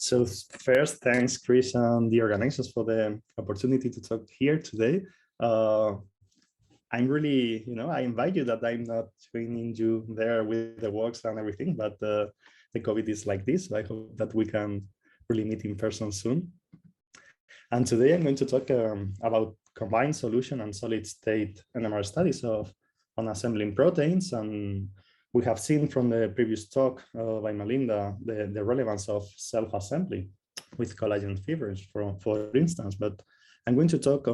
So first, thanks, Chris, and the organizers for the opportunity to talk here today. I'm really, I invite you that I'm not joining you there with the works and everything, but the COVID is like this. So I hope that we can really meet in person soon. And today I'm going to talk about combined solution and solid state NMR studies on assembling proteins. And we have seen from the previous talk by Melinda the relevance of self-assembly with collagen fibers, for instance. But I'm going to talk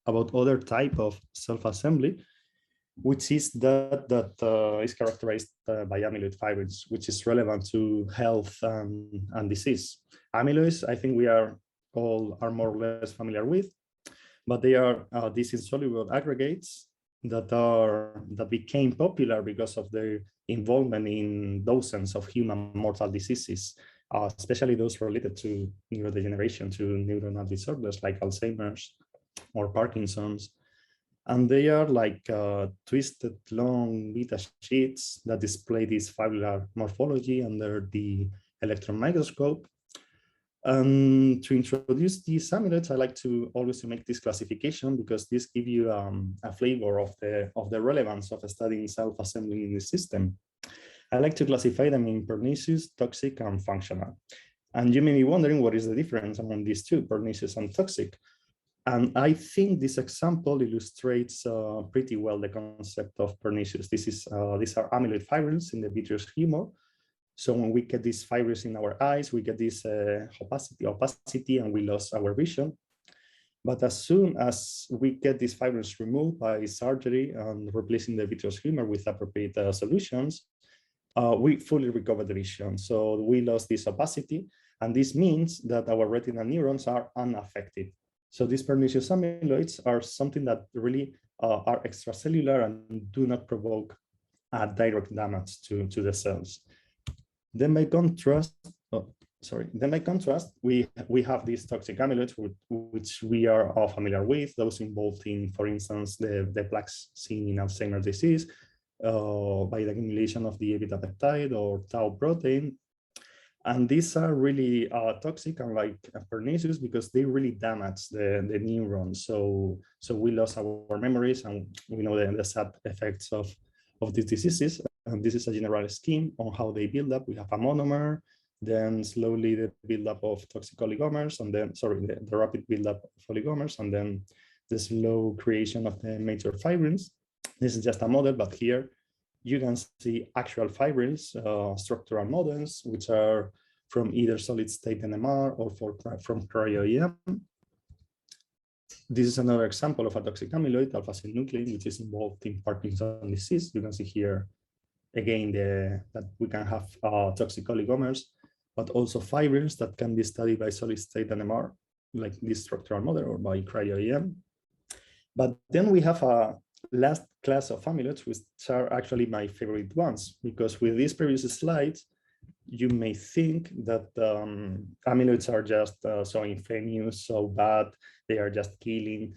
about other type of self-assembly, which is that is characterized by amyloid fibrils, which is relevant to health and disease. Amyloids, I think we are all more or less familiar with, but they are these insoluble aggregates that became popular because of their involvement in dozens of human mortal diseases, especially those related to neurodegeneration, to neuronal disorders like Alzheimer's or Parkinson's. And they are like twisted long beta sheets that display this fibrillar morphology under the electron microscope. And to introduce these amyloids, I like to always make this classification because this gives you a flavor of the relevance of studying self-assembly in the system. I like to classify them in pernicious, toxic, and functional. And you may be wondering what is the difference among these two, pernicious and toxic. And I think this example illustrates pretty well the concept of pernicious. These are amyloid fibrils in the vitreous humor. So when we get these fibrils in our eyes, we get this opacity, and we lose our vision. But as soon as we get these fibrils removed by surgery and replacing the vitreous humor with appropriate solutions, we fully recover the vision. So we lost this opacity, and this means that our retinal neurons are unaffected. So these pernicious amyloids are something that really are extracellular and do not provoke direct damage to the cells. Then by contrast, we have these toxic amyloids, which we are all familiar with, those involved in, for instance, the plaques seen in Alzheimer's disease by the accumulation of the A-beta peptide or tau protein. And these are really toxic, unlike pernicious, because they really damage the neurons. So we lost our memories, and we know the sad effects of these diseases. And this is a general scheme on how they build up. We have a monomer, then slowly the buildup of toxic oligomers, and then, the rapid buildup of oligomers, and then the slow creation of the major fibrils. This is just a model, but here you can see actual fibrils, structural models, which are from either solid state NMR or from cryo-EM. This is another example of a toxic amyloid, alpha-synuclein, which is involved in Parkinson's disease. You can see here again that we can have toxic oligomers, but also fibrils that can be studied by solid state NMR, like this structural model, or by cryo-EM. But then we have a last class of amyloids, which are actually my favorite ones, because with these previous slides, you may think that amyloids are just so infamous, so bad, they are just killing.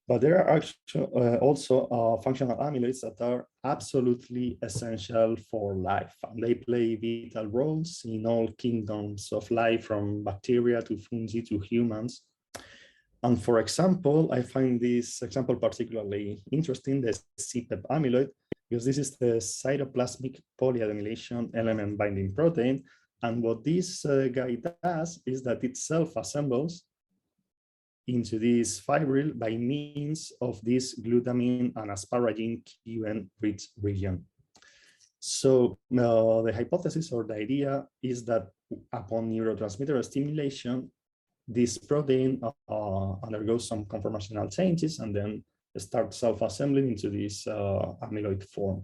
But there are actually also functional amyloids that are absolutely essential for life. And they play vital roles in all kingdoms of life, from bacteria to fungi to humans. And for example, I find this example particularly interesting, the CPEP amyloid, because this is the cytoplasmic polyadenylation element binding protein. And what this guy does is that it self-assembles into this fibril by means of this glutamine and asparagine QN-rich region. So the hypothesis or the idea is that upon neurotransmitter stimulation, this protein undergoes some conformational changes and then starts self-assembling into this amyloid form.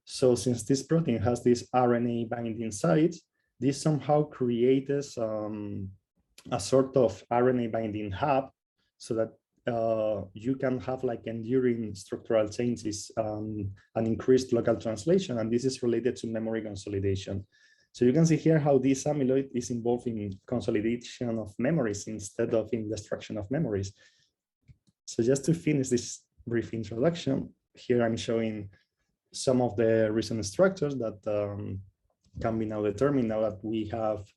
So since this protein has this RNA binding site, this somehow creates a sort of RNA binding hub, so that you can have like enduring structural changes and increased local translation, and this is related to memory consolidation. So you can see here how this amyloid is involved in consolidation of memories instead of in destruction of memories. So just to finish this brief introduction, here I'm showing some of the recent structures that can be now determined now that we have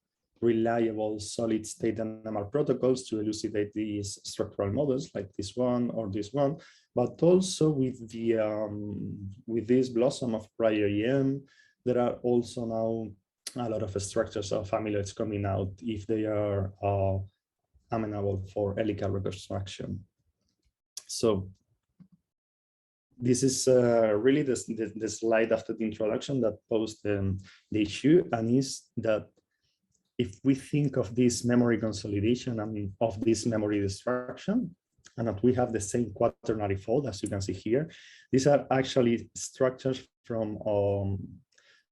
reliable solid state NMR protocols to elucidate these structural models like this one or this one, but also with the with this blossom of prior EM, there are also now a lot of structures of amyloids coming out if they are amenable for helical reconstruction. So this is really the slide after the introduction that posed the issue, and is that if we think of this memory consolidation and of this memory destruction, and that we have the same quaternary fold, as you can see here, these are actually structures from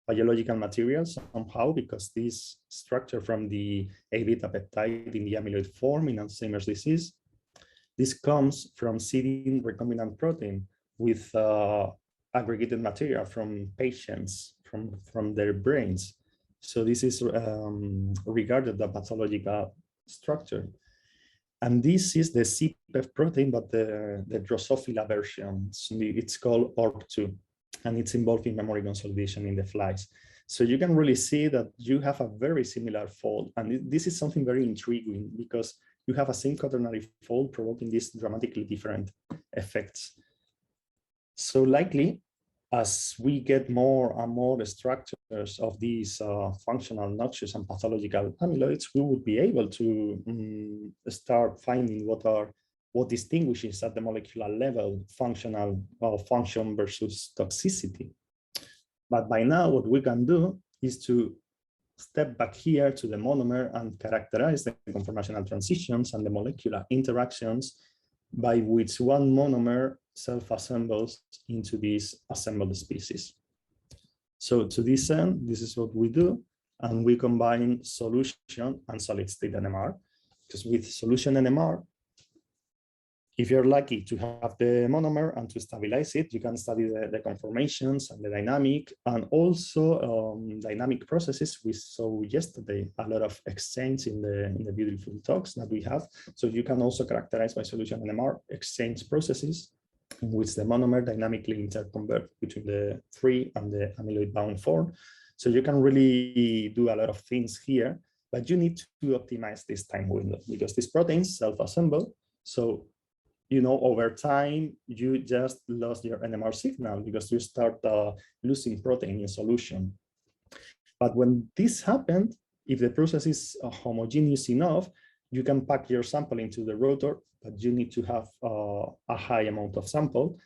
biological materials somehow, because this structure from the A-beta peptide in the amyloid form in Alzheimer's disease, this comes from seeding recombinant protein with aggregated material from patients, from their brains. So this is regarded as pathological structure. And this is the CPEF protein, but the Drosophila version. So it's called ORP2, and it's involved in memory consolidation in the flies. So you can really see that you have a very similar fold. And this is something very intriguing, because you have a same quaternary fold provoking these dramatically different effects. So likely, as we get more and more structures of these functional, noxious, and pathological amyloids, we would be able to start finding what distinguishes at the molecular level functional function versus toxicity. But by now, what we can do is to step back here to the monomer and characterize the conformational transitions and the molecular interactions by which one monomer self-assembles into these assembled species. So to this end, this is what we do, and we combine solution and solid state NMR, because with solution NMR, if you're lucky to have the monomer and to stabilize it, you can study the conformations and the dynamic, and also dynamic processes. We saw yesterday a lot of exchange in the beautiful talks that we have. So you can also characterize by solution NMR exchange processes in which the monomer dynamically interconvert between the free and the amyloid bound form. So you can really do a lot of things here, but you need to optimize this time window, because these proteins self-assemble. So over time, you just lost your NMR signal because you start losing protein in solution. But when this happened, if the process is homogeneous enough, you can pack your sample into the rotor, but you need to have a high amount of sample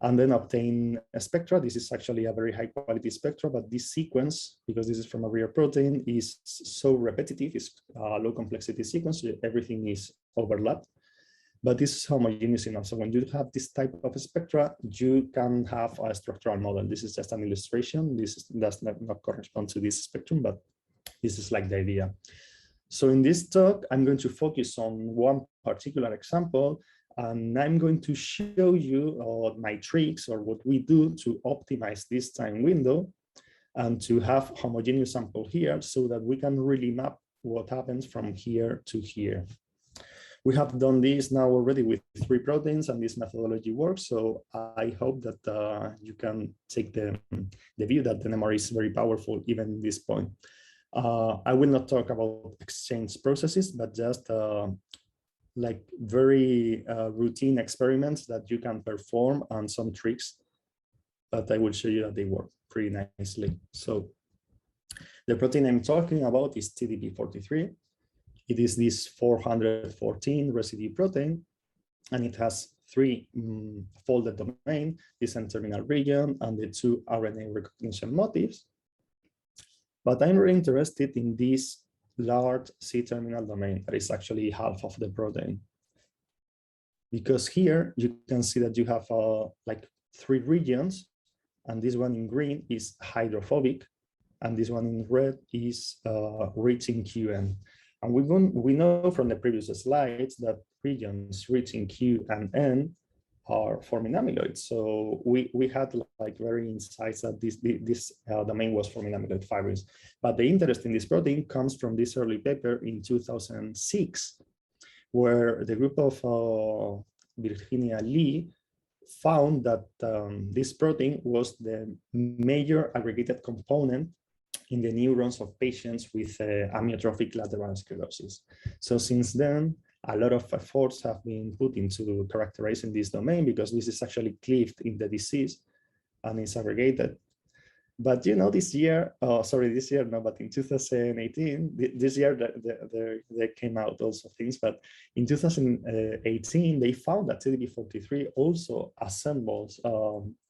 and then obtain a spectra. This is actually a very high quality spectra, but this sequence, because this is from a rare protein, is so repetitive, it's a low complexity sequence, so everything is overlapped. But this is homogeneous enough. So when you have this type of spectra, you can have a structural model. This is just an illustration. This does not correspond to this spectrum, but this is like the idea. So in this talk, I'm going to focus on one particular example, and I'm going to show you my tricks or what we do to optimize this time window and to have homogeneous sample here so that we can really map what happens from here to here. We have done this now already with 3 proteins, and this methodology works. So I hope that you can take the view that the NMR is very powerful even at this point. I will not talk about exchange processes, but just like very routine experiments that you can perform and some tricks that I will show you that they work pretty nicely. So the protein I'm talking about is TDP43. It is this 414 residue protein, and it has 3 folded domain, this N-terminal region, and the 2 RNA recognition motifs. But I'm really interested in this large C-terminal domain that is actually half of the protein. Because here you can see that you have like 3 regions, and this one in green is hydrophobic, and this one in red is rich in QN. And we know from the previous slides that regions rich in Q and N are forming amyloid. So we had like very insights that this domain was forming amyloid fibrils. But the interest in this protein comes from this early paper in 2006, where the group of Virginia Lee found that this protein was the major aggregated component in the neurons of patients with amyotrophic lateral sclerosis. So since then, a lot of efforts have been put into characterizing this domain because this is actually cleaved in the disease and is aggregated. But this year, this year, no, but in 2018, this year there came out also things, but in 2018, they found that TDP-43 also assembles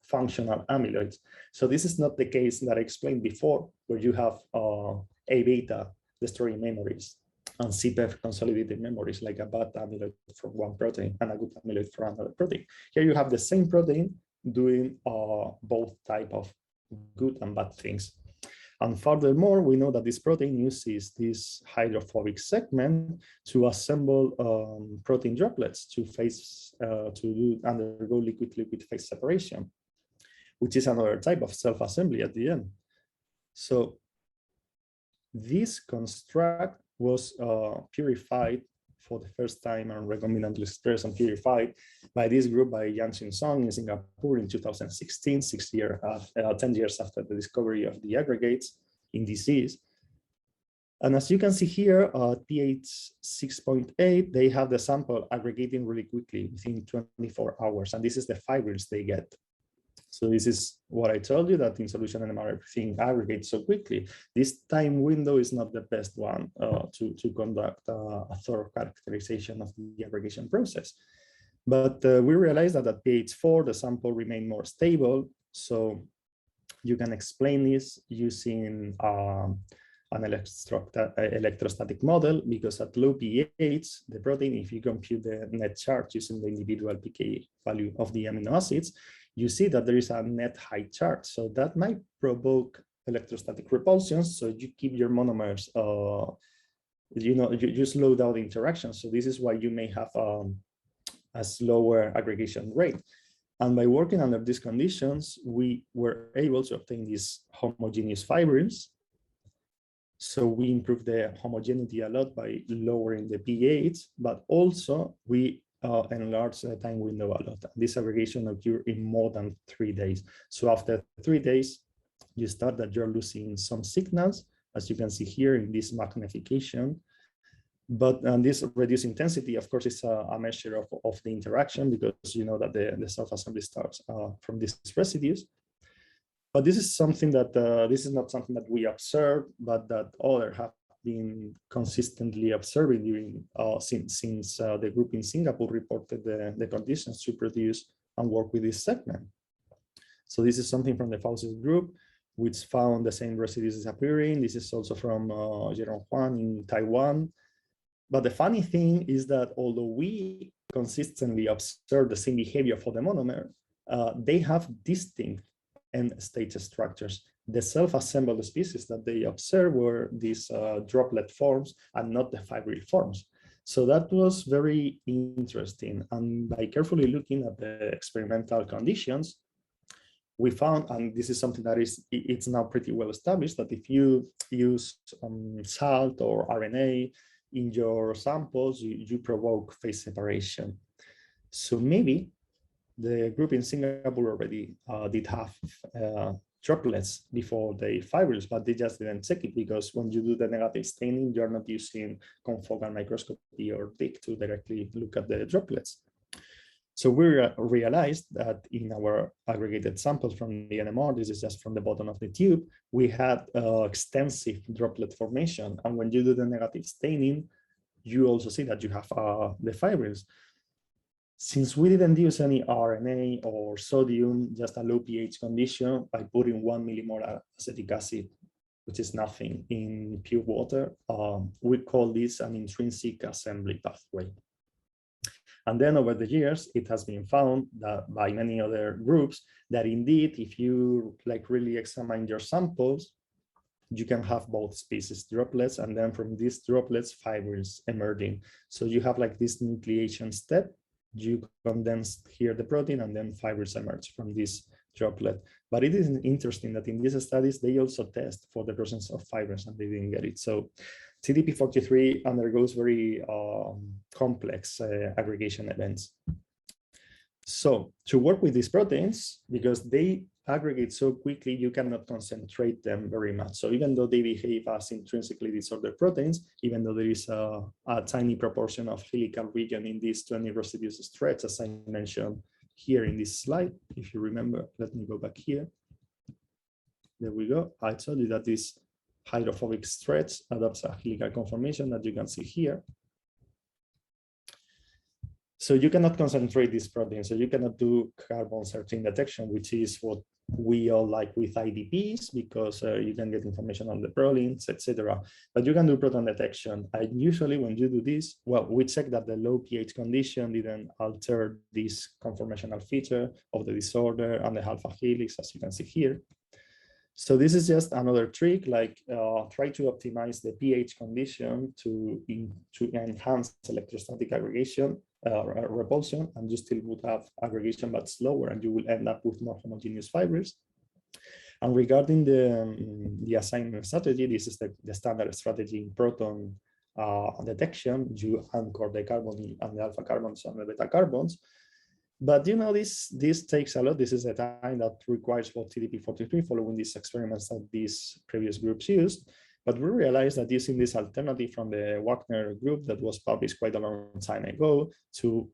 functional amyloids. So this is not the case that I explained before, where you have A-beta destroying memories and CPEF consolidated memories, like a bad amyloid from one protein and a good amyloid from another protein. Here you have the same protein doing both type of good and bad things. And furthermore, we know that this protein uses this hydrophobic segment to assemble protein droplets to undergo liquid-liquid phase separation, which is another type of self-assembly at the end. So this construct was purified for the first time and recombinantly expressed and purified by this group by Yang Song in Singapore in 2016, 10 years after the discovery of the aggregates in disease. And as you can see here, pH 6.8, they have the sample aggregating really quickly within 24 hours. And this is the fibrils they get. So this is what I told you, that in solution NMR, everything aggregates so quickly. This time window is not the best one to conduct a thorough characterization of the aggregation process. But we realized that at pH 4, the sample remained more stable. So you can explain this using an electrostatic model, because at low pH, the protein, if you compute the net charge using the individual pK value of the amino acids, you see that there is a net high charge. So that might provoke electrostatic repulsions. So you keep your monomers, you slow down the interaction. So this is why you may have a slower aggregation rate. And by working under these conditions, we were able to obtain these homogeneous fibrils. So we improved the homogeneity a lot by lowering the pH, but also we enlarge the time window a lot. This aggregation occurred in more than 3 days. So after 3 days, you start that you're losing some signals, as you can see here in this magnification. But this reduced intensity, of course, is a measure of the interaction, because you know that the self-assembly starts from these residues. But this is something that this is not something that we observe, but that others have been consistently observing during since the group in Singapore reported the conditions to produce and work with this segment. So this is something from the Fauci's group, which found the same residues disappearing. This is also from Jerome Huang in Taiwan. But the funny thing is that although we consistently observe the same behavior for the monomer, they have distinct end-stage structures. The self-assembled species that they observed were these droplet forms and not the fibril forms. So that was very interesting. And by carefully looking at the experimental conditions, we found, and this is something that it's now pretty well established, that if you use salt or RNA in your samples, you provoke phase separation. So maybe the group in Singapore already did have droplets before the fibrils, but they just didn't check it, because when you do the negative staining, you're not using confocal microscopy or TIC to directly look at the droplets. So we realized that in our aggregated samples from the NMR, this is just from the bottom of the tube, we had extensive droplet formation. And when you do the negative staining, you also see that you have the fibrils. Since we didn't use any RNA or sodium, just a low pH condition, by putting 1 millimolar acetic acid, which is nothing, in pure water, we call this an intrinsic assembly pathway. And then over the years, it has been found that by many other groups that indeed, if you really examine your samples, you can have both species droplets, and then from these droplets, fibrils emerging. So you have this nucleation step. You condense here the protein, and then fibrils emerge from this droplet. But it is interesting that in these studies, they also test for the presence of fibrils, and they didn't get it. So TDP-43 undergoes very complex aggregation events. So to work with these proteins, because they aggregate so quickly, you cannot concentrate them very much. So even though they behave as intrinsically disordered proteins, even though there is a tiny proportion of helical region in these 20 residues stretch, as I mentioned here in this slide, if you remember, let me go back here. There we go. I told you that this hydrophobic stretch adopts a helical conformation that you can see here. So you cannot concentrate this protein. So you cannot do carbon 13 detection, which is what we all like with IDPs, because you can get information on the proteins, etc. But you can do proton detection. And usually when you do this, well, we check that the low pH condition didn't alter this conformational feature of the disorder and the alpha helix, as you can see here. So this is just another trick, like try to optimize the pH condition to enhance electrostatic aggregation, repulsion, and you still would have aggregation but slower, and you will end up with more homogeneous fibers. And regarding the assignment strategy, this is the standard strategy in proton detection. You anchor the carbon and the alpha carbons and the beta carbons. But you know, this takes a lot. This is a time that requires for TDP-43 following these experiments that these previous groups used. But we realized that using this alternative from the Wagner group that was published quite a long time ago to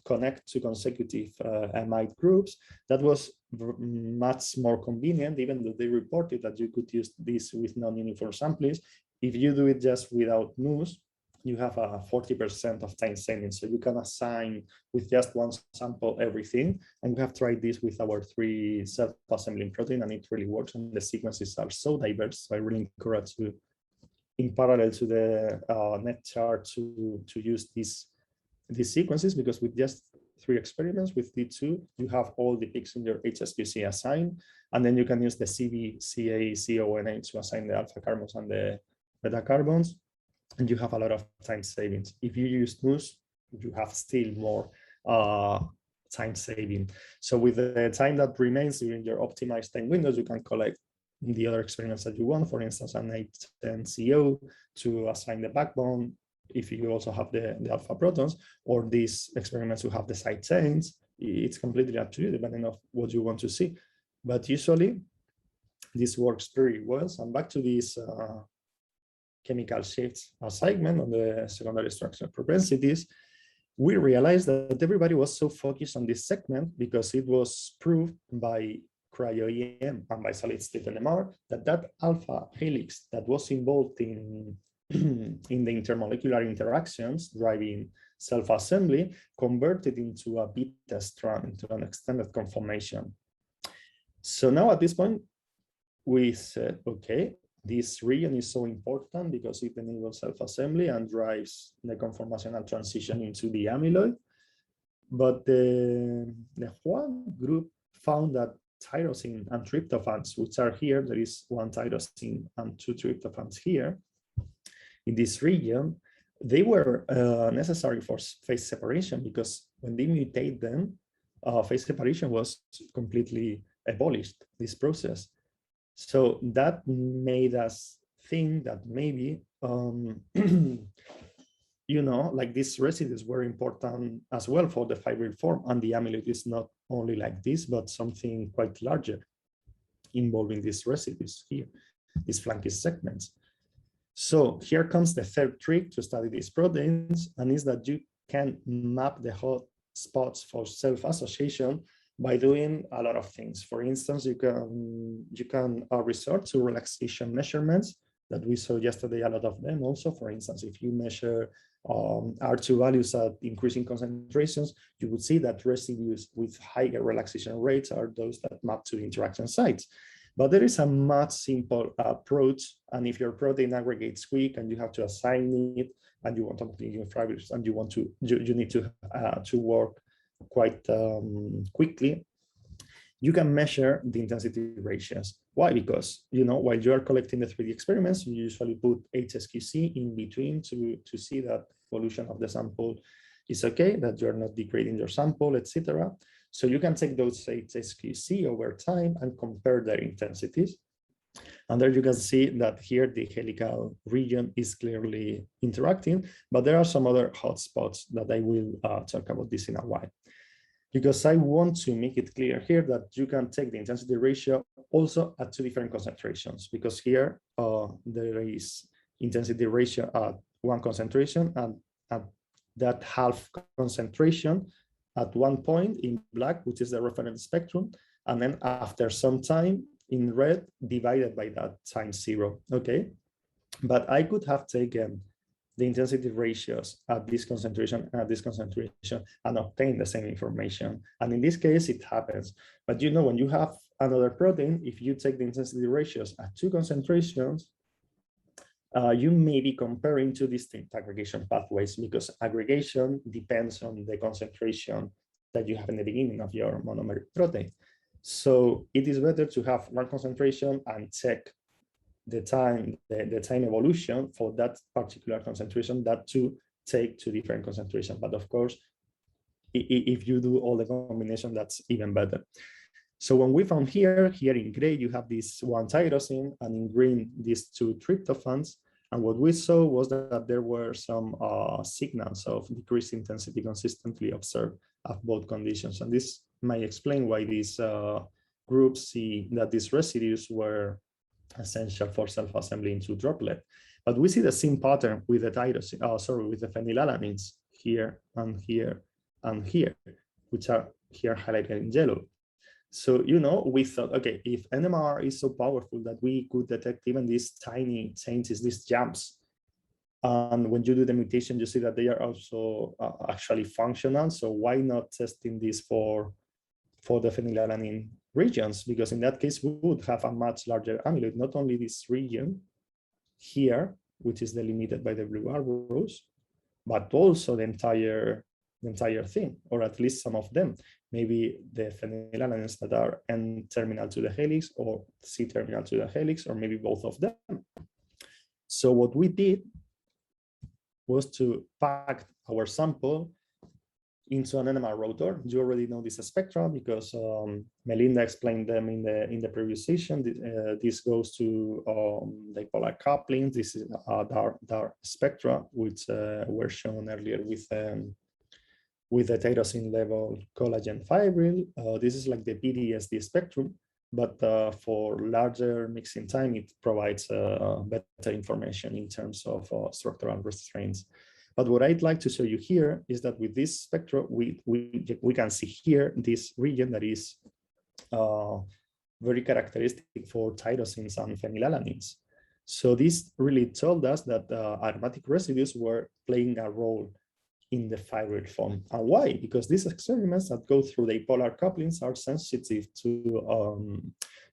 connect to consecutive amide groups, that was much more convenient, even though they reported that you could use this with non-uniform samples. If you do it just without NUS, you have a 40% of time saving. So you can assign with just one sample everything. And we have tried this with our 3 self-assembling protein, and it really works. And the sequences are so diverse. So I really encourage you, in parallel to the net chart, to use these sequences, because with just 3 experiments with D2, you have all the peaks in your HSQC assigned. And then you can use the CV, CA, CONA to assign the alpha carbons and the beta carbons. And you have a lot of time savings. If you use NUS, you have still more time saving. So with the time that remains during your optimized time windows, you can collect the other experiments that you want, for instance, an 810 CO to assign the backbone, if you also have the alpha protons, or these experiments who have the side chains. It's completely up to you, depending on what you want to see. But usually, this works very well. So I'm back to this chemical shifts assignment on the secondary structural propensities. We realized that everybody was so focused on this segment because it was proved by cryo-EM and by solid-state NMR that alpha helix that was involved in the intermolecular interactions driving self-assembly converted into a beta strand, into an extended conformation. So now at this point, we said, okay, this region is so important because it enables self-assembly and drives the conformational transition into the amyloid. But the Huang group found that tyrosine and tryptophans, which are here, there is 1 tyrosine and 2 tryptophans here in this region, they were necessary for phase separation, because when they mutate them, phase separation was completely abolished, this process. So that made us think that maybe, you know, like these residues were important as well for the fibril form, and the amyloid is not only like this, but something quite larger involving these residues here, these flanking segments. So here comes the third trick to study these proteins, and is that you can map the hot spots for self-association by doing a lot of things. For instance, you can resort to relaxation measurements that we saw yesterday, a lot of them also. For instance, if you measure R2 values at increasing concentrations, you would see that residues with higher relaxation rates are those that map to the interaction sites. But there is a much simple approach, and if your protein aggregates quick and you have to assign it, and you want to continue fibers, and you need to work quite quickly, you can measure the intensity ratios. Why? Because, you know, while you are collecting the 3D experiments, you usually put HSQC in between to see that evolution of the sample is okay, that you're not degrading your sample, etc. So you can take those HSQC over time and compare their intensities. And there you can see that here the helical region is clearly interacting, but there are some other hotspots that I will talk about this in a while. because I want to make it clear here that you can take the intensity ratio also at two different concentrations, because here there is intensity ratio at one concentration and at that half concentration at one point in black, which is the reference spectrum, and then after some time in red divided by that times 0, okay? But I could have taken the intensity ratios at this concentration and at this concentration and obtain the same information. And in this case, it happens. But you know, when you have another protein, if you take the intensity ratios at two concentrations, you may be comparing two distinct aggregation pathways, because aggregation depends on the concentration that you have in the beginning of your monomeric protein. So it is better to have one concentration and check the time evolution for that particular concentration than to take two different concentrations. But of course, if you do all the combination, that's even better. So when we found here in gray, you have this one tyrosine, and in green, these two tryptophans. And what we saw was that there were some signals of decreased intensity consistently observed at both conditions. And this might explain why these groups see that these residues were essential for self-assembly into droplet. But we see the same pattern with the tyrosine, with the phenylalanines here and here and here, which are here highlighted in yellow. So, you know, we thought, okay, if NMR is so powerful that we could detect even these tiny changes, these jumps, and when you do the mutation, you see that they are also actually functional. So why not testing this for the phenylalanine regions? Because in that case, we would have a much larger amyloid, not only this region here, which is delimited by the blue arrows, but also the entire thing, or at least some of them. Maybe the phenylalanines that are N-terminal to the helix or C-terminal to the helix, or maybe both of them. So what we did was to pack our sample into an NMR rotor. You already know this spectra because Melinda explained them in the previous session. This goes to dipolar couplings. This is dark spectra, which were shown earlier with the tyrosine level collagen fibril. This is like the PDSD spectrum, but for larger mixing time, it provides better information in terms of structural restraints. But what I'd like to show you here is that with this spectrum, we can see here this region that is very characteristic for tyrosines and phenylalanines. So this really told us that aromatic residues were playing a role in the fibril form. And why? Because these experiments that go through the polar couplings are sensitive to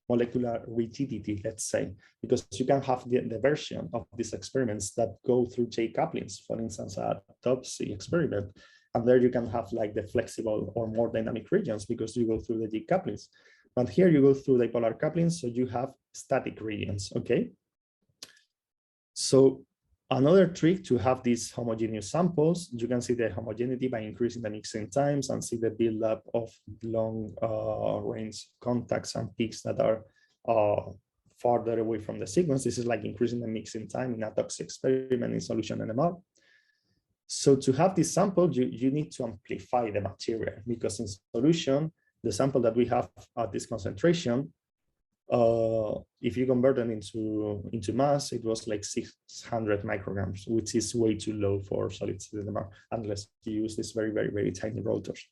molecular rigidity, let's say, because you can have the version of these experiments that go through J couplings, for instance, a Topsy experiment. And there you can have like the flexible or more dynamic regions because you go through the J couplings. But here you go through the polar couplings, so you have static regions, okay? So another trick to have these homogeneous samples, you can see the homogeneity by increasing the mixing times and see the buildup of long range contacts and peaks that are farther away from the sequence. This is like increasing the mixing time in a toxic experiment in solution NMR. So to have this sample, you need to amplify the material, because in solution, the sample that we have at this concentration, if you convert them into mass, it was like 600 micrograms, which is way too low for solid state NMR, unless you use these very, very, very tiny rotors.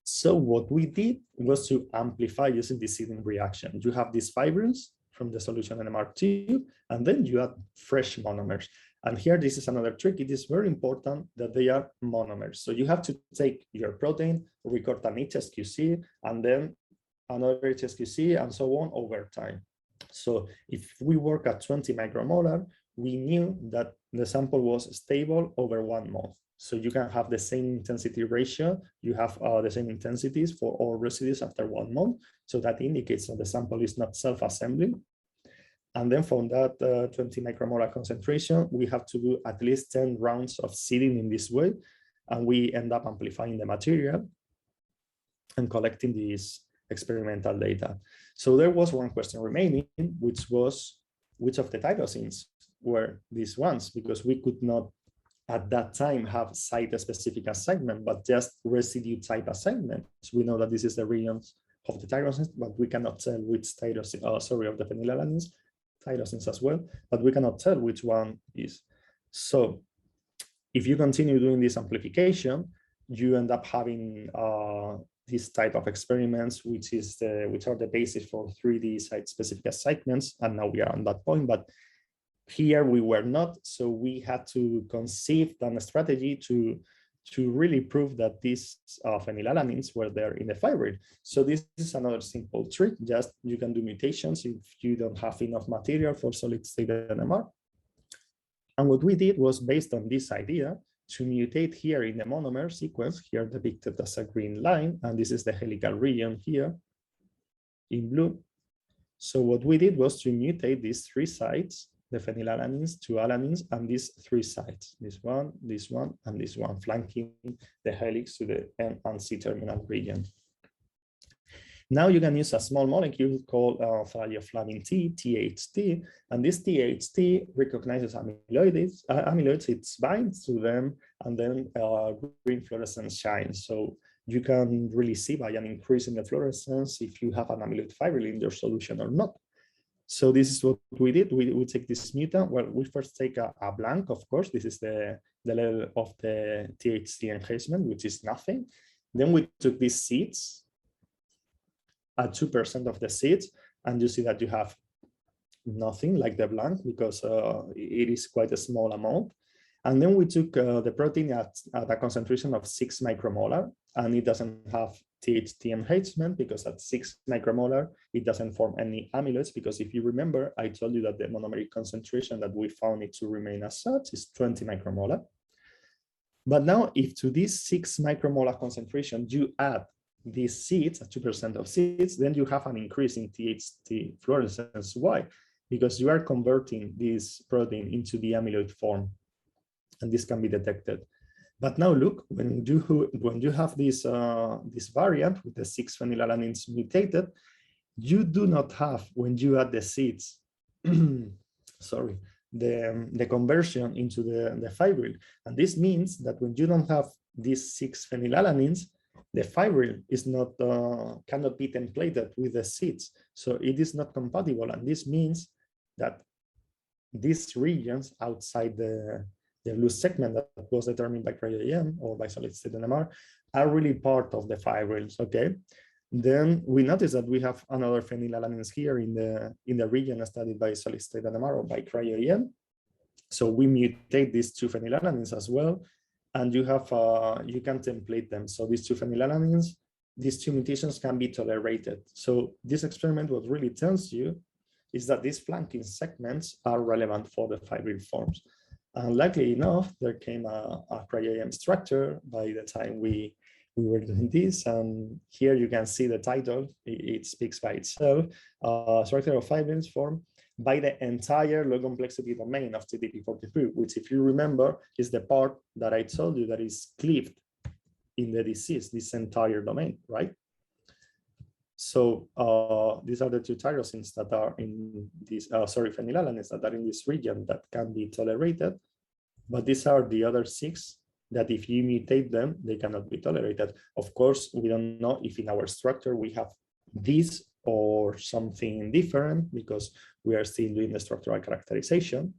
So what we did was to amplify using the seeding reaction. You have these fibrils from the solution NMR tube, and then you add fresh monomers. And here, this is another trick. It is very important that they are monomers. So you have to take your protein, record an HSQC, and then another HSQC, and so on over time. So if we work at 20 micromolar, we knew that the sample was stable over 1 month. So you can have the same intensity ratio. You have the same intensities for all residues after 1 month. So that indicates that the sample is not self-assembling. And then from that 20 micromolar concentration, we have to do at least 10 rounds of seeding in this way. And we end up amplifying the material and collecting these experimental data. So there was one question remaining, which was which of the tyrosines were these ones, because we could not at that time have site-specific assignment, but just residue type assignments. We know that this is the regions of the tyrosines, but we cannot tell which tyrosin, of the phenylalanines, tyrosines as well, but we cannot tell which one is. So if you continue doing this amplification, you end up having this type of experiments, which are the basis for 3D site-specific assignments. And now we are on that point, but here we were not. So we had to conceive a strategy to really prove that these phenylalanines were there in the fibril. So this is another simple trick. Just you can do mutations if you don't have enough material for solid-state NMR. And what we did was, based on this idea, to mutate here in the monomer sequence, here depicted as a green line, and this is the helical region here in blue. So what we did was to mutate these 3 sites, the phenylalanines, 2 alanines, and these 3 sites, this one, and this one, flanking the helix to the N and C terminal region. Now you can use a small molecule called thioflavin T, THT, and this THT recognizes amyloids, it binds to them, and then green fluorescence shines. So you can really see by an increase in the fluorescence if you have an amyloid fibril in your solution or not. So this is what we did. We take this mutant. Well, we first take a blank, of course. This is the level of the THT enhancement, which is nothing. Then we took these seeds, at 2% of the seeds, and you see that you have nothing like the blank because it is quite a small amount. And then we took the protein at a concentration of 6 micromolar, and it doesn't have THT enhancement because at 6 micromolar, it doesn't form any amyloids, because if you remember, I told you that the monomeric concentration that we found it to remain as such is 20 micromolar. But now if to this 6 micromolar concentration, you add these seeds, at 2% of seeds, then you have an increase in THT fluorescence. Why? Because you are converting this protein into the amyloid form, and this can be detected. But now look, when you have this variant with the 6 phenylalanines mutated, you do not have, when you add the seeds, sorry, the conversion into the fibril. And this means that when you don't have these 6 phenylalanines, the fibril is not cannot be templated with the seeds, so it is not compatible. And this means that these regions outside the loose segment that was determined by cryo-EM or by solid-state NMR are really part of the fibrils. Okay, then we notice that we have another phenylalanines here in the region studied by solid-state NMR or by cryo-EM. So we mutate these 2 phenylalanines as well, and you have you can template them. So these 2 phenylalanines, these 2 mutations can be tolerated. So this experiment, what really tells you is that these flanking segments are relevant for the fibril forms. And luckily enough, there came a cryo-EM structure by the time we were doing this. And here you can see the title, it speaks by itself, structure of fibrils formed by the entire low complexity domain of TDP43, which, if you remember, is the part that I told you that is cleaved in the disease, this entire domain, right? So these are the 2 tyrosines that are in this, phenylalanines that are in this region that can be tolerated, but these are the other 6 that if you mutate them, they cannot be tolerated. Of course, we don't know if in our structure we have these or something different, because we are still doing the structural characterization.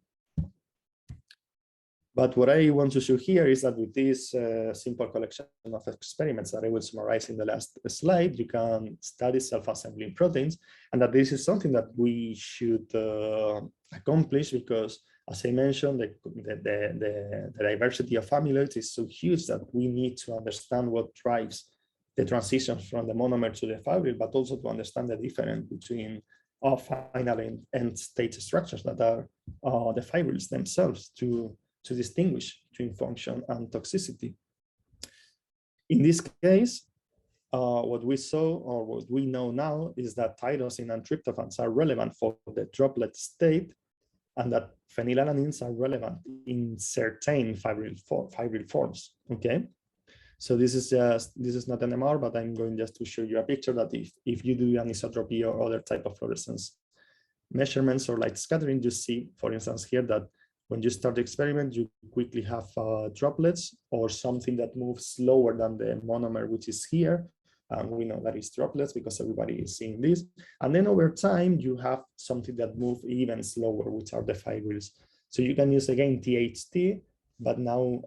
But what I want to show here is that with this simple collection of experiments that I will summarize in the last slide, you can study self-assembling proteins, and that this is something that we should accomplish, because, as I mentioned, the diversity of amyloids is so huge that we need to understand what drives the transitions from the monomer to the fibril, but also to understand the difference between final and end state structures that are the fibrils themselves to distinguish between function and toxicity. In this case, what we saw, or what we know now, is that tyrosine and tryptophans are relevant for the droplet state, and that phenylalanines are relevant in certain fibril forms. Okay. So this is not an MR, but I'm going just to show you a picture that if you do anisotropy or other type of fluorescence measurements or light scattering, you see, for instance, here that When you start the experiment, you quickly have droplets or something that moves slower than the monomer, which is here. And we know that it's droplets because everybody is seeing this. And then over time, you have something that moves even slower, which are the fibrils. So you can use again THT, but now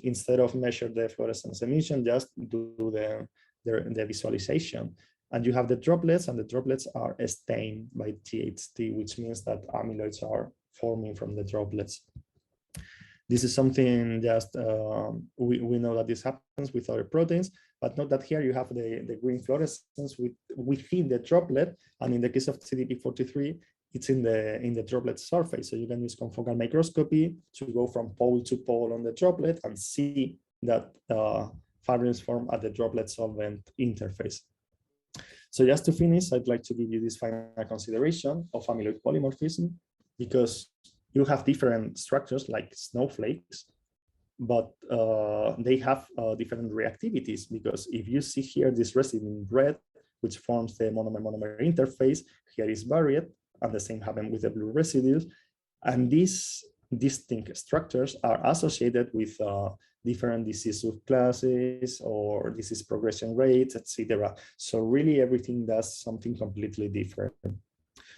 instead of measure the fluorescence emission, just do the visualization. And you have the droplets, and the droplets are stained by THT, which means that amyloids are forming from the droplets. This is something just, we know that this happens with other proteins, but note that here you have the green fluorescence within the droplet, and in the case of CDP43, it's in the droplet surface. So you can use confocal microscopy to go from pole to pole on the droplet and see that fibrils form at the droplet solvent interface. So just to finish, I'd like to give you this final consideration of amyloid polymorphism, because you have different structures like snowflakes, but they have different reactivities, because if you see here this residue in red, which forms the monomer-monomer interface, here is buried, and the same happens with the blue residues. And these distinct structures are associated with different disease subclasses or disease progression rates, etc. So really everything does something completely different.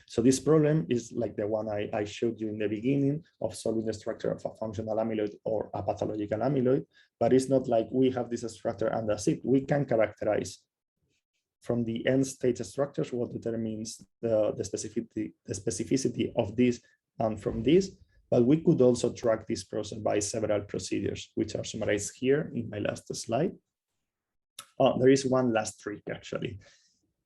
So this problem is like the one I showed you in the beginning of solving the structure of a functional amyloid or a pathological amyloid, but it's not like we have this structure and that's it. We can characterize from the end stage structures what determines the specificity of this and from this, but we could also track this process by several procedures, which are summarized here in my last slide. There is one last trick actually.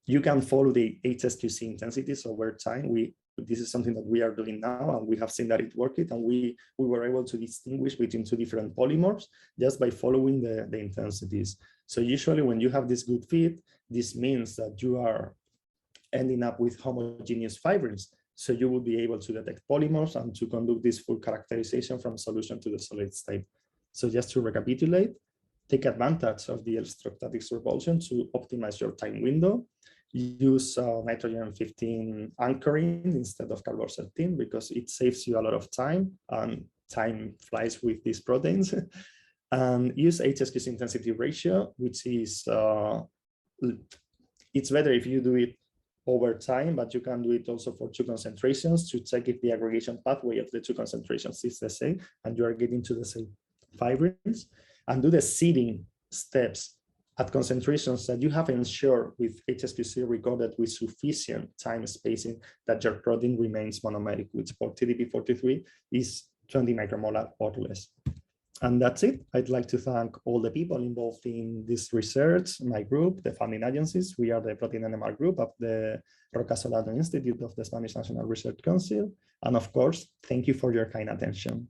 You can follow the HSQC intensities over time. This is something that we are doing now, and we have seen that it worked, and we were able to distinguish between two different polymorphs just by following the intensities. So usually when you have this good fit, this means that you are ending up with homogeneous fibrils. So you will be able to detect polymorphs and to conduct this full characterization from solution to the solid state. So just to recapitulate, take advantage of the electrostatic repulsion to optimize your time window. Use nitrogen-15 anchoring instead of carbon-13 because it saves you a lot of time, and time flies with these proteins. And use HSQC intensity ratio, which is, it's better if you do it over time, but you can do it also for two concentrations to check if the aggregation pathway of the two concentrations is the same and you are getting to the same fibrils. And do the seeding steps at concentrations that you have ensured with HSQC recorded with sufficient time spacing that your protein remains monomeric, which for TDP43 is 20 micromolar or less. And that's it. I'd like to thank all the people involved in this research, my group, the funding agencies. We are the Protein NMR group of the Roca Solano Institute of the Spanish National Research Council. And of course, thank you for your kind attention.